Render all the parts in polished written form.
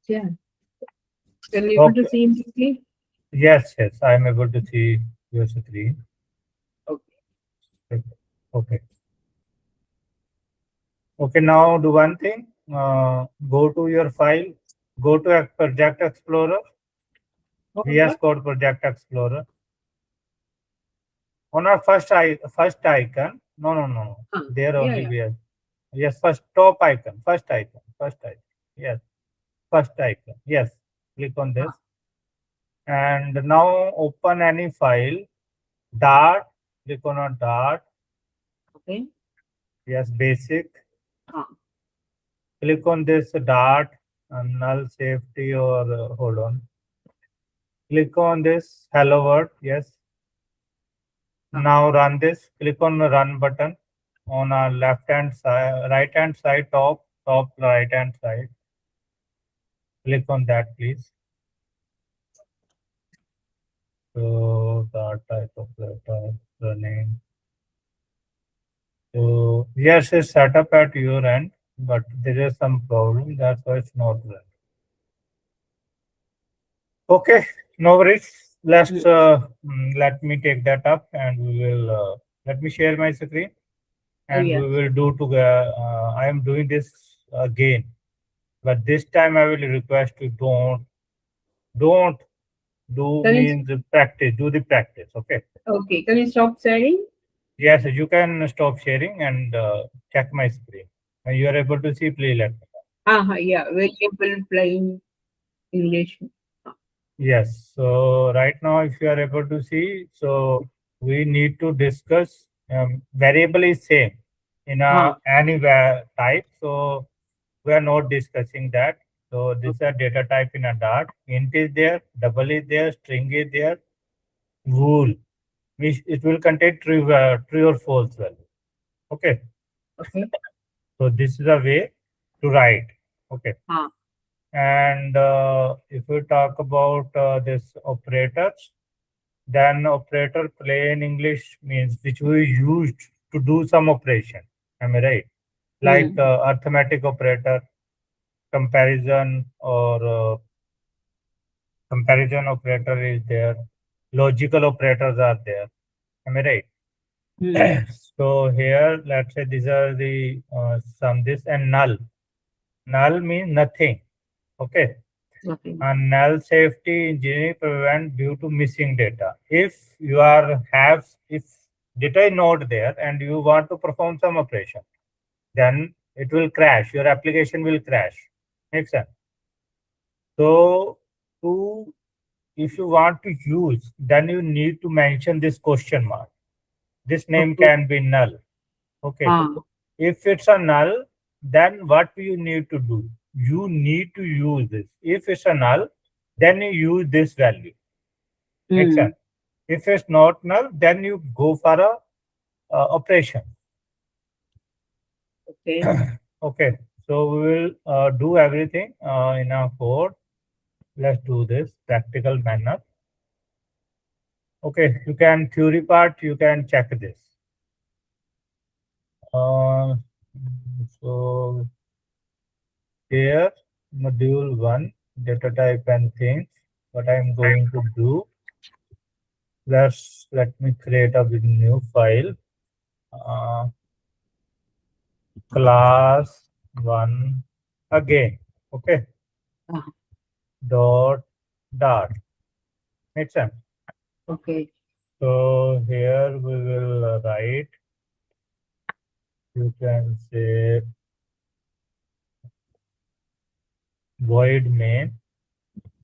Yeah. Can you able to Okay. see in quickly? Yes, yes, I am able to see your screen. Okay. Okay. Okay, now do one thing. Go to your file. Go to a Project Explorer. VS What? Code Project Explorer. On our first icon. No, no, no, no. There Yeah, only yeah. we have. Yes, first top icon. First icon. First icon. Yes, first icon. Yes. Click on this. Ah, And now open any file. Dart. Click on a dart. okay. Yes, basic. Ah, Click on this dart. Null safety or hold on. Click on this hello world. Yes. ah, Now run this. Click on the run button on our left hand side, right hand side, top right hand side. Click on that, please. So the type of letter running. So yes, it's set up at your end, but there is some problem. That's why it's not running. Okay, no worries. mm, Let me take that up, and we will let me share my screen, oh, and yeah. we will do together. I am doing this again, but this time I will request you don't do Can you, means practice. Do the practice. Okay. okay, can you stop sharing? Yes, you can stop sharing and check my screen. When you are able to see, please let me know. Yeah, variable plain English. Ah, Yes. So right now, if you are able to see, so we need to discuss variable is same in ah, any type. So we are not discussing that. So this is a data type in a Dart. Int is there, double is there, string is there, bool. Which it will contain true or false value. Okay. okay. So this is a way to write. Okay. Ah, And if we talk about this operators, then operator plain English means which we used to do some operation. Am I right? Like mm, arithmetic operator, comparison or comparison operator is there. Logical operators are there. Am I right? mm, So here, let's say these are the some this and null. Null means nothing. Okay. okay. And null safety engineering prevent due to missing data. If you are have if data is not there and you want to perform some operation, then it will crash. Your application will crash. Makes sense. So to if you want to use, then you need to mention this question mark. This name Okay. can be null. Okay. Ah, If it's a null, then what you need to do? You need to use this. If it's a null, then you use this value. Makes mm, sense. If it's not null, then you go for a operation. okay. Okay. So we will do everything in our code. Let's do this practical manner. Okay. You can theory part. You can check this. Uh, so here module one data type and things. What I'm going to do. Let me create a new file. Uh, class one again. Okay. Ah, Dot dart. Makes sense. okay. So here we will write. You can say void main.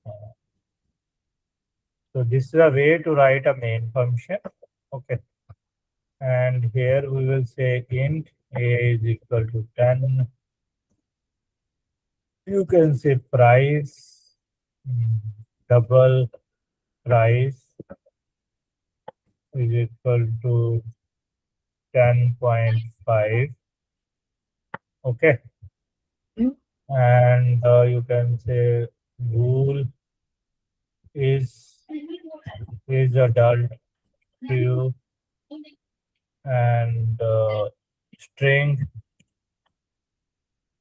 Uh, So this is a way to write a main function. Okay. And here we will say int a is equal to 10. You can say price double price is equal to 10.5. Okay. Mm, And you can say bool is adult true and string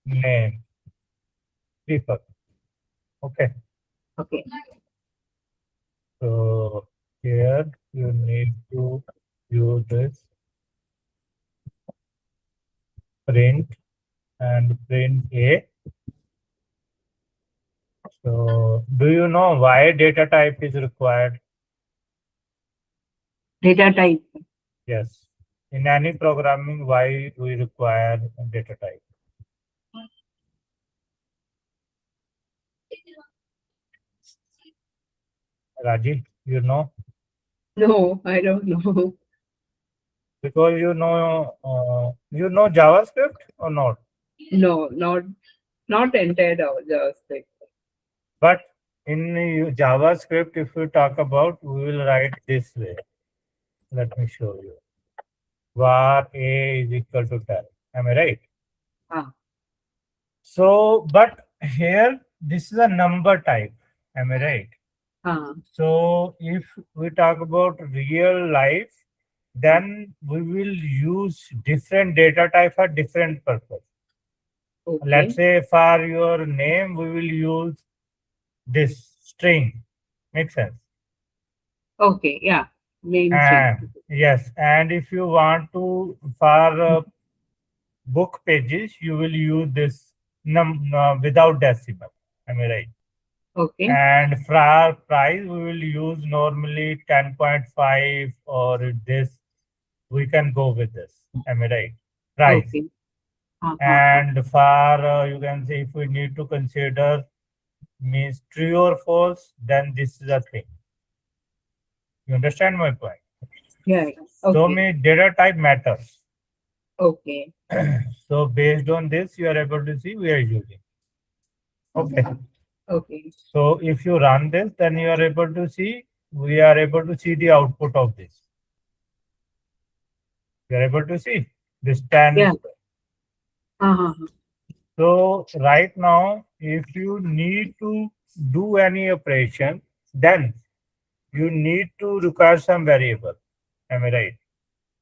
name people. Okay. Okay. So here you need to use this print and print A. So do you know why data type is required? Data type. Yes. In any programming, why we require a data type? Raji, you know? No, I don't know. Because you know JavaScript or not? No, not entire JavaScript. But in JavaScript, if we talk about, we will write this way. Let me show you. Var A is equal to 10. Am I right? Ah, So, but here, this is a number type. Am I right? ah, So, if we talk about real life, then we will use different data type for different purpose. Let's okay. say for your name, we will use this string. Makes sense? Okay, yeah. Name string. And yes, and if you want to for book pages, you will use this without decimal. Am I right? Okay, And for our price, we will use normally 10.5 or this. We can go with this. Am I right? Price. okay. Ah. And for you can say if we need to consider means true or false, then this is a thing. You understand my point? Yeah, yeah. So Okay, many data type matters. okay, So based on this, you are able to see we are using. Okay. okay. So if you run this, then you are able to see, we are able to see the output of this. You are able to see this 10. Yeah. Uh-huh. So right now, if you need to do any operation, then you need to require some variable. Am I right?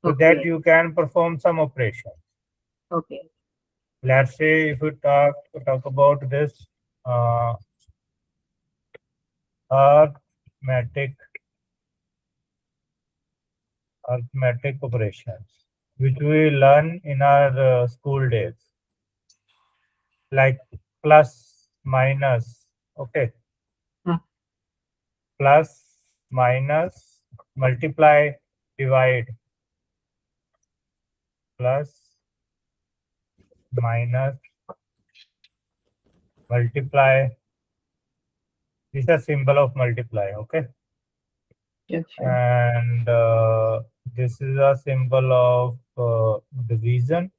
So that Okay, you can perform some operation. okay. Let's say if we talk about this arithmetic arithmetic operations, which we learn in our school days, like plus, minus, okay, Ah, plus, minus, multiply, divide, plus, minus, multiply. This is a symbol of multiply, okay, yeah, sure. and this is a symbol of division.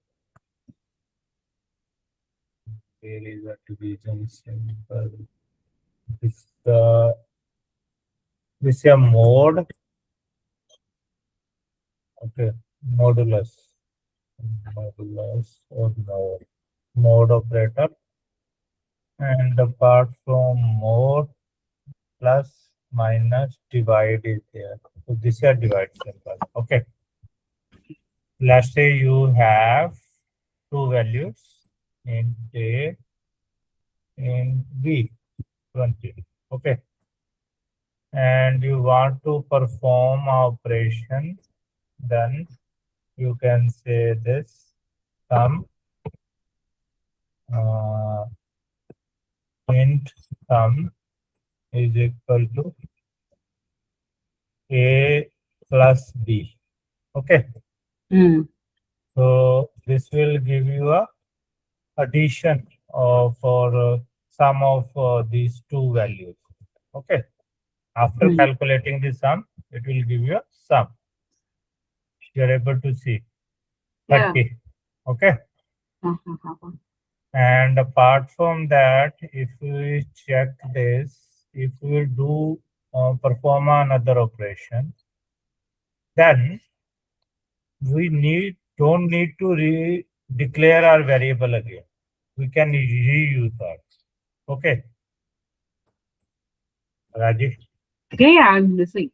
There is a division symbol. This this is a mode. Okay, modulus. Modulus or mode operator. And apart from mode, plus, minus, divide is there. So this is a divide symbol. Okay. Let's say you have two values in A in B 20. Okay. And you want to perform operation, then you can say this sum uh, int sum is equal to A plus B. Okay. Mm, So this will give you a addition of or sum of these two values. Okay. After mm. calculating the sum, it will give you a sum. You are able to see Yeah. 30. Okay. Uh-huh. And apart from that, if we check this, if we do perform another operation, then we don't need to declare our variable again. We can reuse that. Okay, Rajesh. Yeah, I'm listening.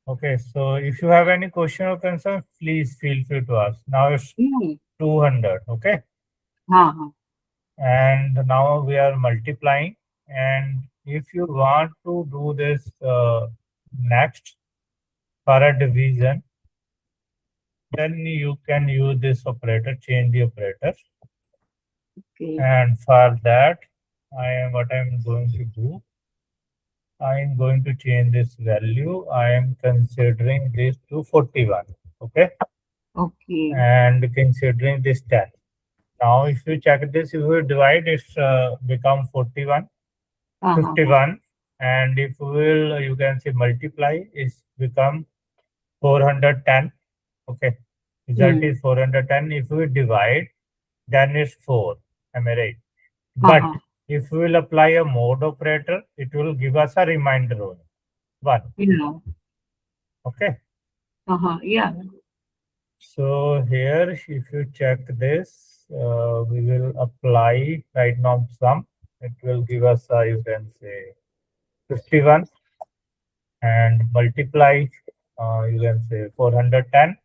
Okay, so if you have any question or concern, please feel free to ask. Now it's Mm. 200. Okay, Uh-huh. and now we are multiplying, And if you want to do this next for a division, then you can use this operator, change the operator. Okay. And for that, what I'm going to do, I am going to change this value. I am considering this to 41. Okay. Okay. And considering this 10. Now, if you check this, if you divide, it's become 41, Uh-huh. 51. And if we will, you can say multiply, it's become 410. Okay. Result is 410. If we divide, then it's 4. Am I right? But Uh-huh. if we will apply a mode operator, it will give us a reminder only. 1. Yeah. Okay. Uh-huh. Yeah. So here, if you check this, we will apply right now sum. It will give us, you can say, 51 and multiply, you can say 410.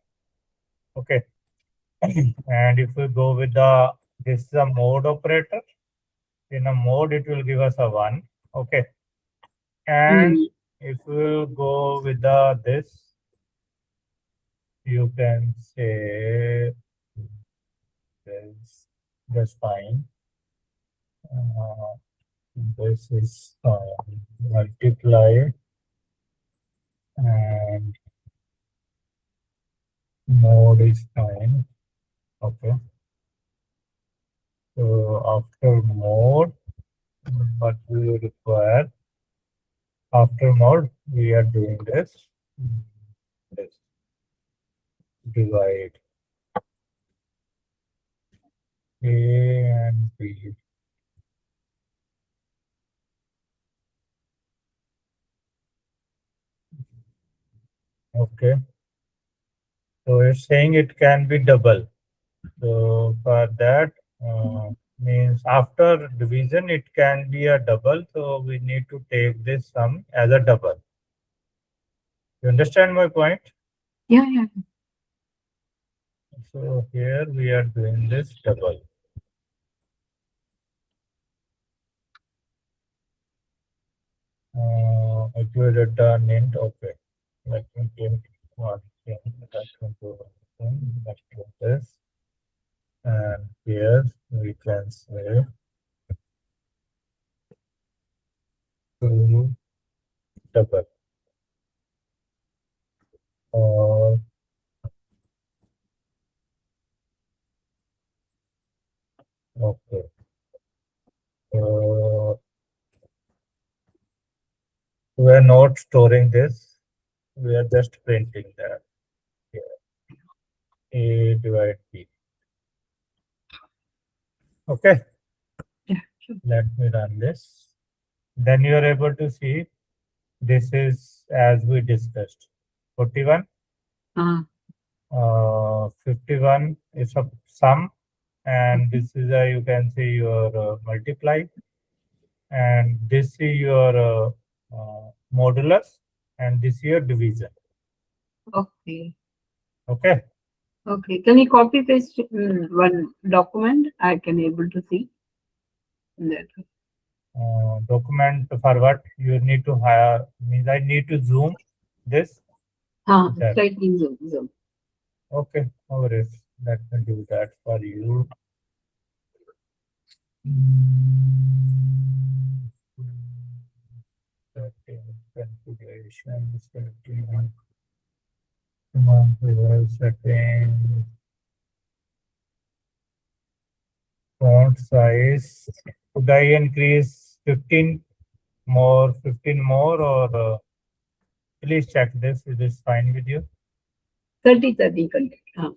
Okay. And if we go with this is a mode operator. In a mode, it will give us a 1. Okay. And if we will go with this, you can say this, that's fine. This is multiply and mode is fine. Okay. So after mode, what we require after mode, we are doing this. This divide A and B. Okay. So it's saying it can be double. So for that means after division it can be a double. So we need to take this sum as a double. You understand my point? Yeah, yeah. So here we are doing this double. It will return int. Okay. Let me give one thing. Let me do one thing. Let's do this. And here we can say two double. Or okay. So we are not storing this. We are just printing that here. A divide B. Okay. Yeah, sure. Let me run this. Then you are able to see this is as we discussed. 41, Uh, 51 is a sum, and this is a, you can see your multiply, and this is your modulus, and this is your division. okay. Okay. Okay. Can you copy paste one document? I can able to see that. Document for what you need to hire means I need to zoom this. That. Slightly zoom. Okay, no worries. Let me do that for you. Setting configuration, setting, setting, font size. Could I increase 15 more, 15 more, or please check this. Is this fine with you? 30. Yeah.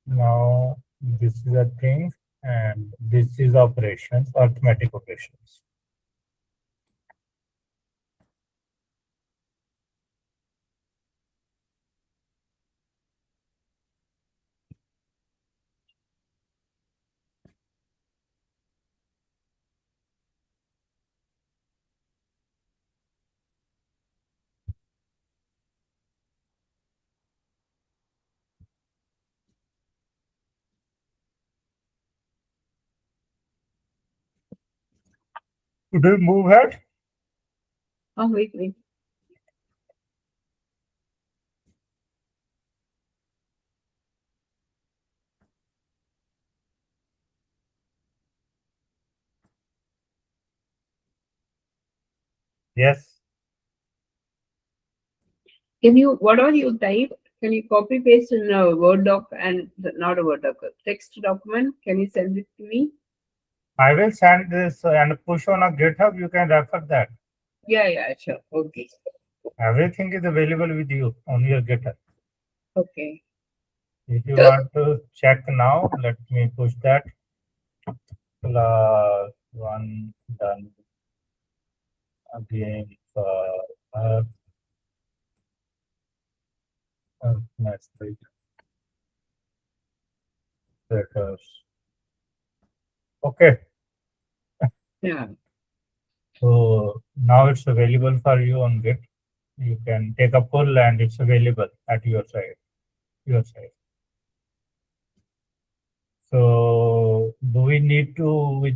Now, this is a thing, and this is operations, arithmetic operations. Could you move ahead? Oh, wait. Yes. Whatever you type, can you copy paste in a Word doc and not a Word doc, a text document? Can you send it to me? I will send this and push on a GitHub. You can refer that. Yeah, sure. Okay. Everything is available with you on your GitHub. Okay. If you want to check now, let me push that. Plus one done again for next week. Okay. Yeah. So now it's available for you on Git. You can take a pull and it's available at your side. So do we need to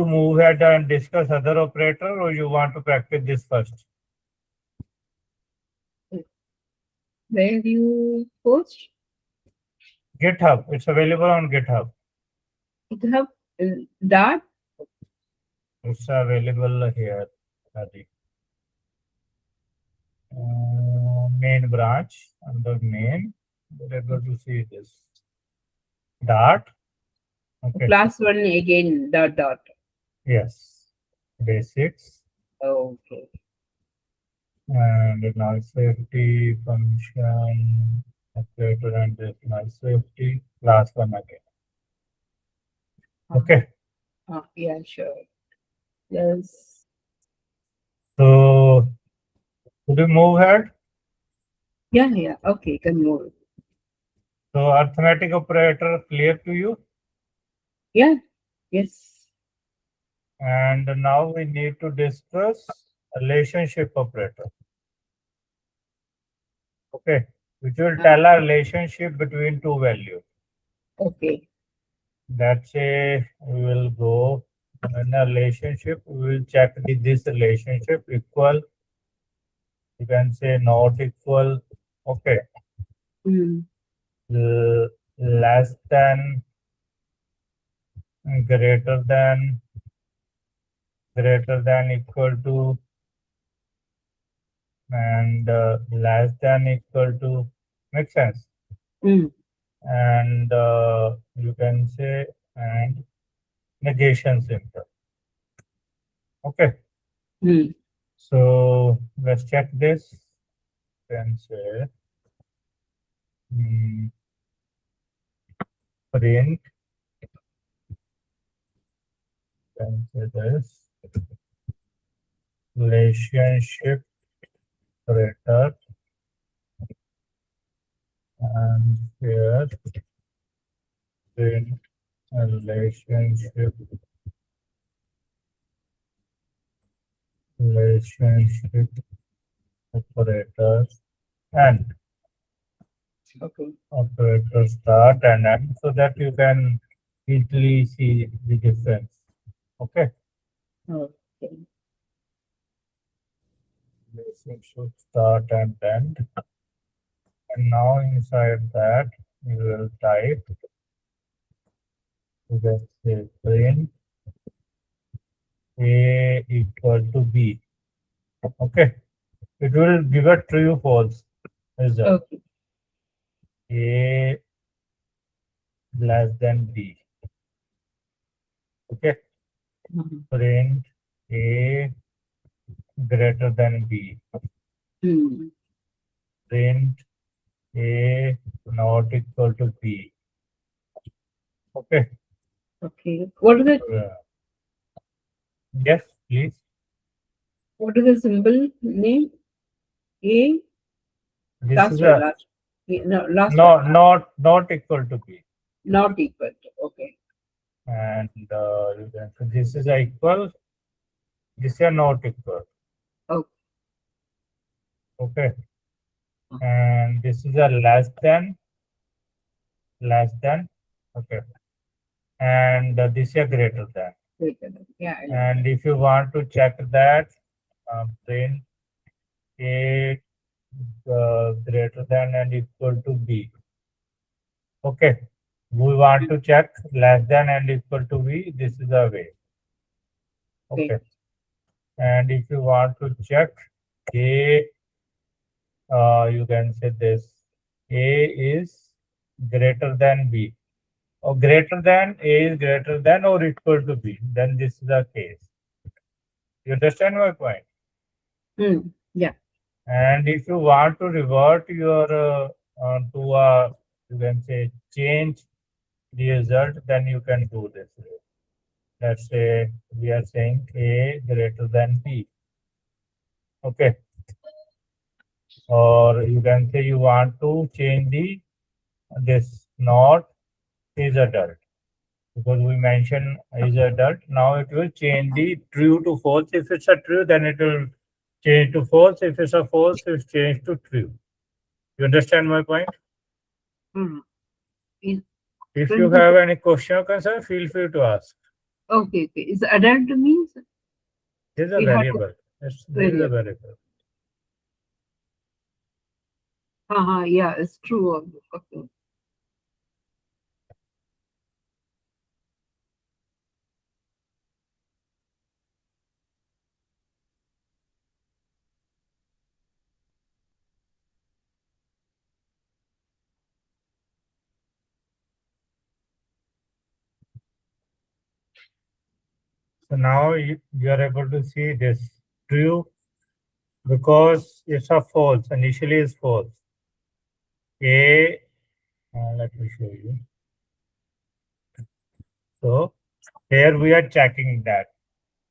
move ahead and discuss other operator, or you want to practice this first? Where do you post? GitHub. It's available on GitHub. GitHub that? It's available here. Adi. Main branch under main. We're able to see this. Dot. Okay. Plus one again, dot. Yes. Basics. Okay. And null safety function operator and this null safety. Last one again. Okay. Yeah, sure. Yes. So could you move ahead? Yeah. Okay, can move. So arithmetic operator clear to you? Yeah. Yes. And now we need to discuss relationship operator. Okay, which will tell a relationship between two values. Okay. Let's say we will go in a relationship, we will check this relationship equal, you can say not equal, okay, less than, greater than equal to, and less than equal to, makes sense. And you can say and negation symbol. Okay. So let's check this. Can say print. Can say this relationship operator, and here print relationship operator and operator start and end, so that you can easily see the difference. Okay. Relationship start and end. And now inside that you will type, you can say print A equal to B. Okay. It will give a true false result. Okay. A less than B. Okay. Print A greater than B. Print A not equal to B. Okay. Okay. What is it? Yes, please. What is the symbol name? A? This last is one, a last. No, last no, one. not equal to B. Not equal to. Okay. And this is a equal. This is a not equal. Okay. Okay. And this is a less than. Okay. And this is a greater than. Greater than. Yeah. I like And if you want to check that, print a greater than and equal to b. Okay. We want to check less than and equal to b. This is the way. Okay. And if you want to check a, you can say this, a is greater than b. Or greater than, a is greater than or equal to b. Then this is the case. You understand my point? Yeah. And if you want to revert your to a, you can say change the result, then you can do this. Let's say we are saying a greater than b. Okay. Or you can say you want to change the this not is adult, because we mentioned is adult. Now it will change the true to false. If it's a true, then it will change to false. If it's a false, it's changed to true. You understand my point? Mm. Is If you have any question or concern, feel free to ask. okay. Is adult means This is a we had variable. This is a variable. yeah, it's true. Okay. So now you are able to see this true because it's a false. Initially is false. A, let me show you. So here we are checking that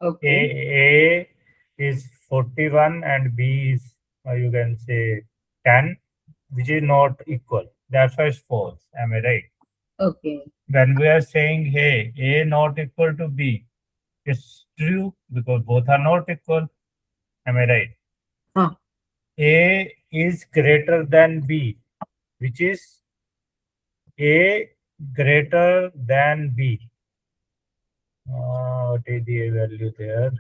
Okay. A is 41 and B is you can say 10, which is not equal. That's why it's false. Am I right? Okay. When we are saying hey, A not equal to B, it's true because both are not equal. Am I right? Huh. A is greater than B, which is A greater than B. What is the value there?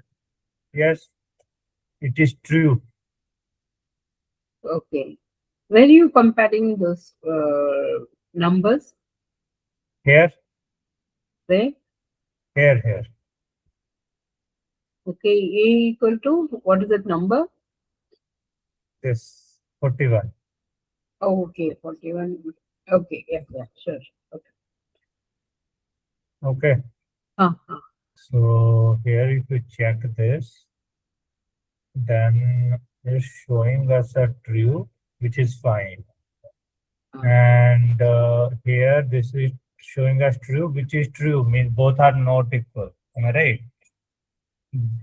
Yes, it is true. Okay. Where are you comparing those numbers? Here, Where? here. Okay. A equal to what is that number? This 41. Oh, okay. 41. Okay. Yeah. Sure. Okay. Okay. Uh-huh. So here if you check this, then it's showing us a true, which is fine. And here this is showing us true, which is true, means both are not equal. Am I right?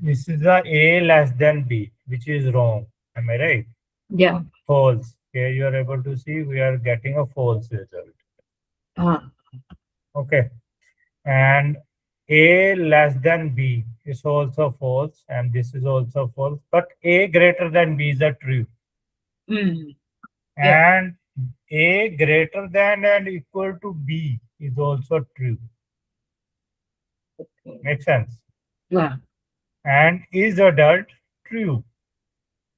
This is a A less than B, which is wrong. Am I right? Yeah. False. Here you are able to see we are getting a false result. Okay. And A less than B is also false, and this is also false. But A greater than B is a true. Yeah. And A greater than and equal to B is also true. Okay. Makes sense? Yeah. And is adult true?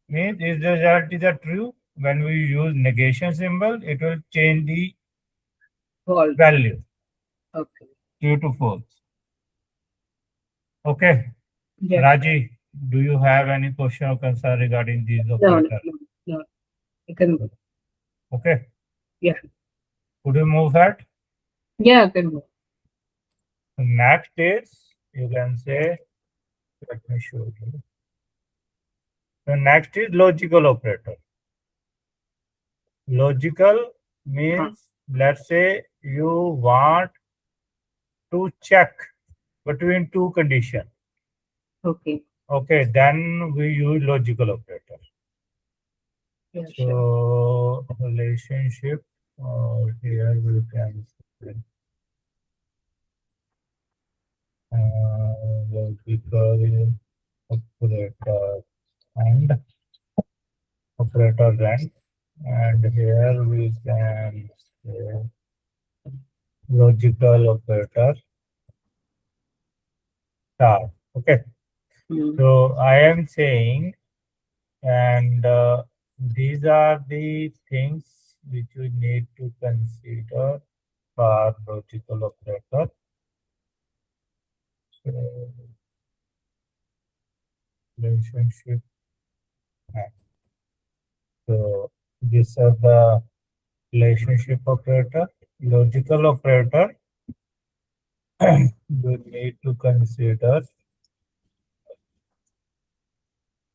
Means is the result is a true. When we use negation symbol, it will change the False. value. Okay. True to false. Okay. Yeah. Raji, do you have any question or concern regarding these operators? No. You can go. Okay. Yeah. Could you move that? Yeah, I can go. Next is, you can say, let me show you. The next is logical operator. Logical means, let's say you want to check between two conditions. Okay. Okay, then we use logical operator. Yeah, So relationship, here we can say, logical operator and operator rank, and here we can say logical operator star. Okay. So I am saying, and these are the things which we need to consider for logical operator. So, relationship. So these are the relationship operator, logical operator. You need to consider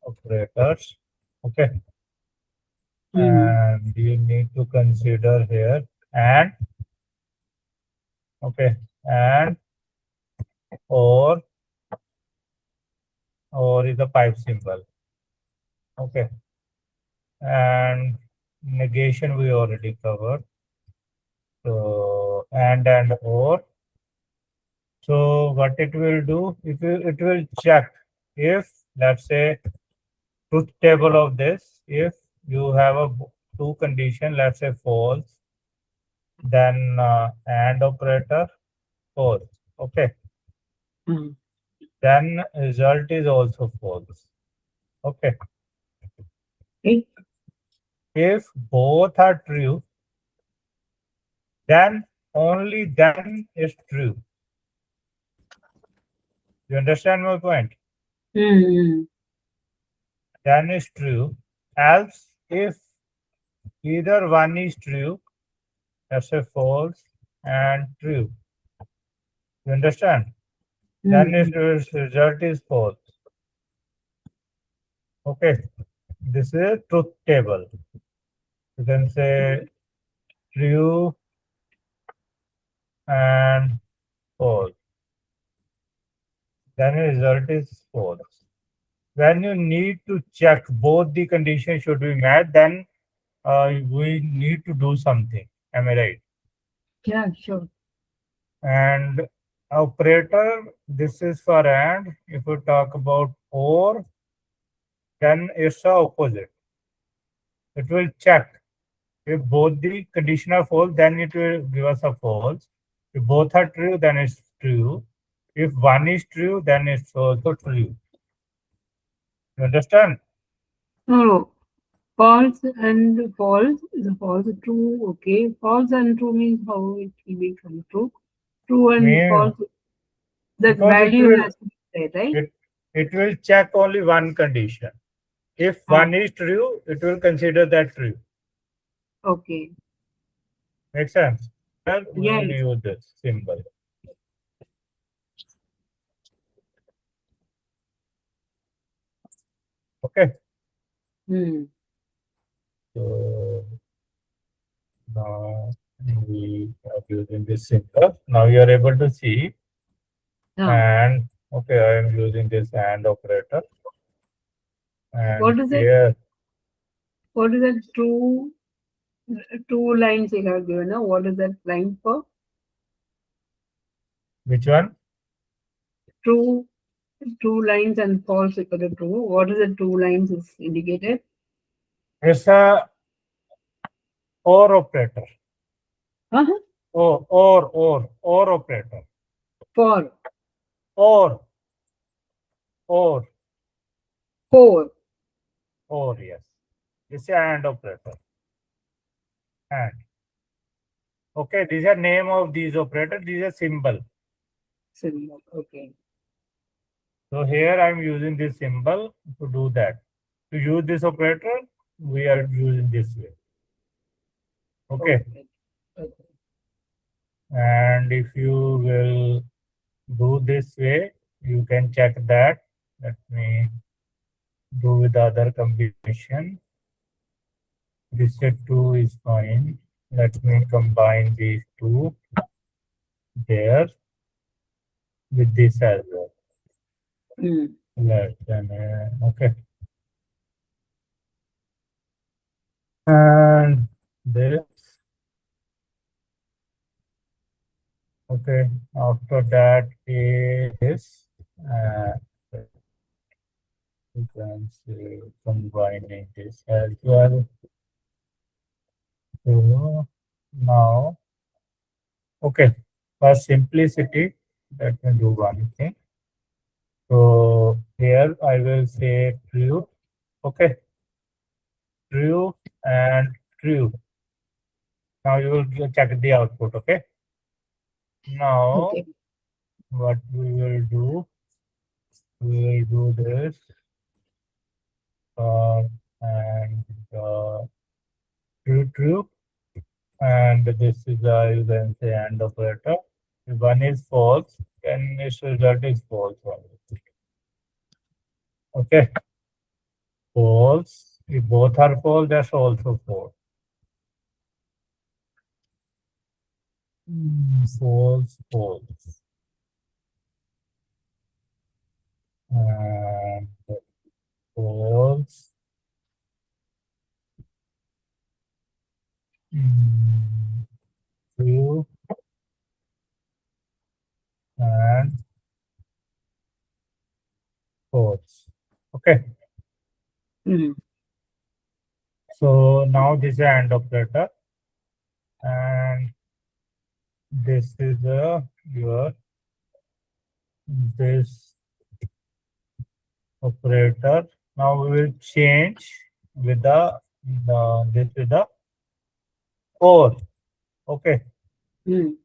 operators. Okay. And you need to consider here and okay and or is a pipe symbol. Okay. And negation we already covered. So and or. So what it will do, it will check if, let's say, truth table of this, if you have a two condition, let's say false, then and operator false. Okay. Then result is also false. Okay. If both are true, then only then is true. You understand my point? Then is true. Else, if either one is true, that's a false and true. You understand? Then its result is false. Okay. This is a truth table. You can say true and false. Then the result is false. When you need to check both the conditions should be met, then we need to do something. Am I right? Yeah, sure. And operator, this is for and. If we talk about or, then it's the opposite. It will check. If both the condition are false, then it will give us a false. If both are true, then it's true. If one is true, then it's also true. You understand? No, false and false is a false true. Okay, false and true means how it will become true. True and false, that Because value has to be there, right? it will check only one condition. If one is true, it will consider that true. Okay. Make sense? And we Yeah. will use this symbol. Okay. So now we are using this symbol. Now you are able to see. And okay, I am using this and operator. And what is here, it? What is it? Two lines you have given. No? What is that line for? Which one? True, two lines and false equal to true. What is the two lines is indicated? It's a or operator. Or operator. For. Or. For. Or, yes. This is and operator. And. Okay, these are name of these operators. These are symbol. Symbol. Okay. So here I am using this symbol to do that. To use this operator, we are using this way. Okay. And if you will do this way, you can check that. Let me do with the other combination. This set 2 is fine. Let me combine these two there with this as well. Okay. And this. Okay. After that is you can say combining this as well. So now, okay, for simplicity, let me do one thing. So here I will say true. Okay, true and true. Now you will check the output. Okay. Now Okay. what we will do? We will do this and true true, and this is you can say AND operator. If one is false, then its result is false only. Okay, false. If both are false, that's also false. False, false. And false. True and false. Okay. Mm. So now this is AND operator, and this is your this operator. Now we will change with the this with the or. Okay. Mm.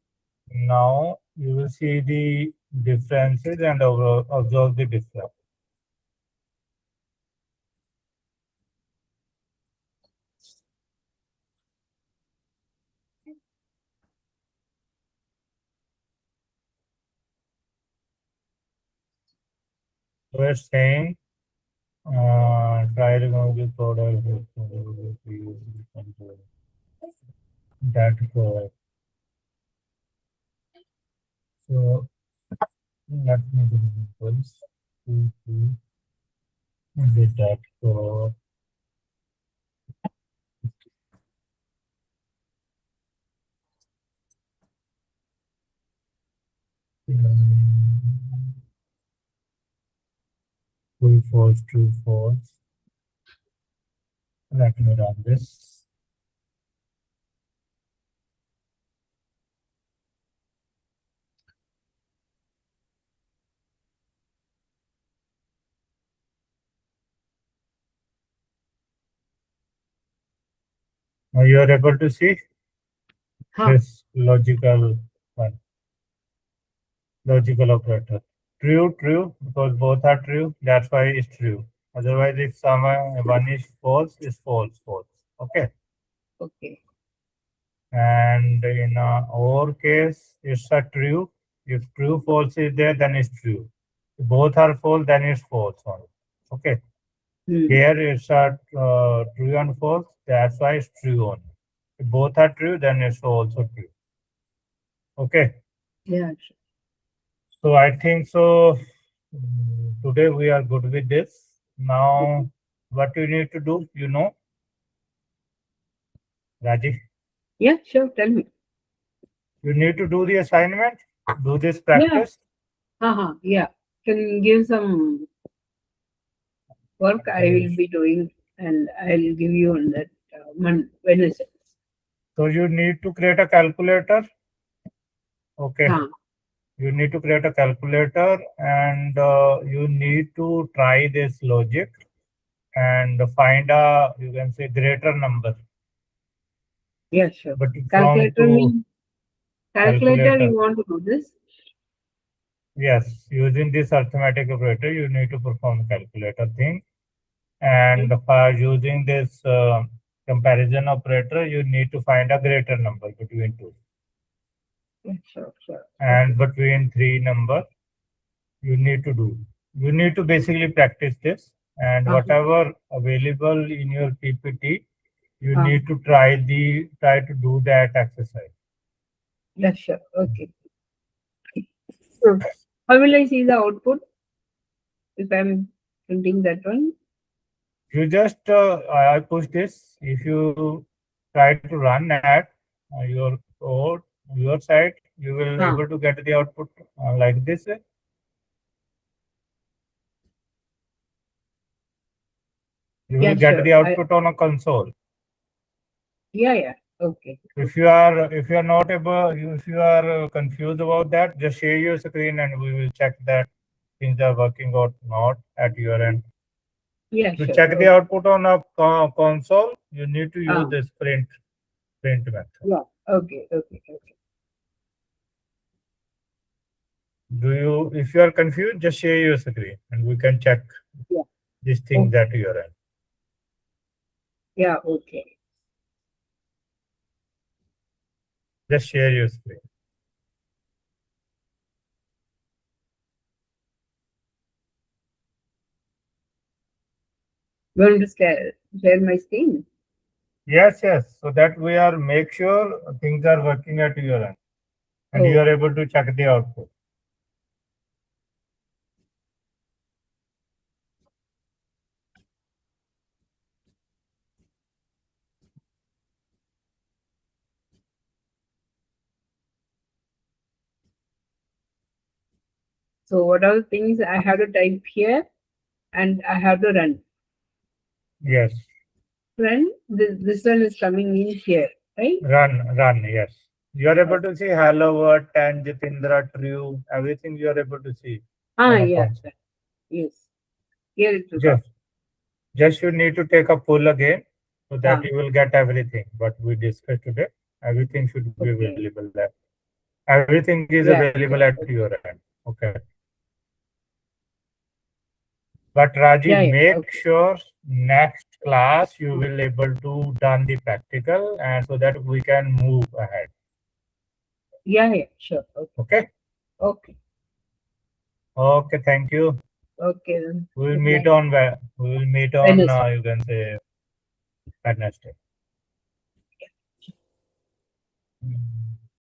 Now you will see the differences and observe the difference. We're saying try to remove the product that code. So let me do equals to that code. True, false, true, false. Let me run this. Now you are able to see this logical one, logical operator. True, true, because both are true. That's why it's true. Otherwise, if someone one is false, it's false, false. Okay. Okay. And in our case, it's a true. If true, false is there, then it's true. If both are false, then it's false only. Okay. Mm. Here it's a true and false. That's why it's true only. If both are true, then it's also true. Okay. Yeah. Sure. So I think so. Today we are good with this. Now, what you need to do, Raji? Yeah, sure. Tell me. You need to do the assignment, do this Yeah. practice. Yeah. Can give some work I will be doing, and I'll give you on that Wednesday. So you need to create a calculator. Okay. You need to create a calculator, and you need to try this logic and find a, you can say, greater number. Yeah, sure. But from Calculator to calculator, you want to do this? Yes, using this arithmetic operator, you need to perform calculator thing. And for using this comparison operator, you need to find a greater number between two. Yeah, sure. And between three number, you need to do. You need to basically practice this, and whatever available in your PPT, you need to try to do that exercise. Yeah, sure. Okay. So, how will I see the output if I'm printing that one? You just I push this. If you try to run at your code, your side, you will able to get the output like this. You will get the output on a console. Yeah. Okay. If you are not able, if you are confused about that, just share your screen and we will check that things are working or not at your end. Yeah, To sure. check the output on a console, you need to use Ah. this print method. Yeah. Okay. Okay. Okay. If you are confused, just share your screen and we can check Yeah. these things at your end. Yeah. Okay. Just share your screen. Going to share my screen. Yes, yes. So that we are make sure things are working at your end and you are able to check the output. So what are the things I have to type here, and I have to run. Yes. Run. This one is coming in here, right? Run. Yes. You are able to see hello world, and Jitindra, true, everything you are able to see. Yeah. Yes. Here it will come. Just you need to take a pull again so that you will get everything what we discussed today. Everything should be available there. Everything is available at your end. Okay. But Rajiv, make sure next class you will able to done the practical and so that we can move ahead. Yeah, sure. Okay. Okay. Okay, thank you. Okay then. We will meet on you can say Wednesday.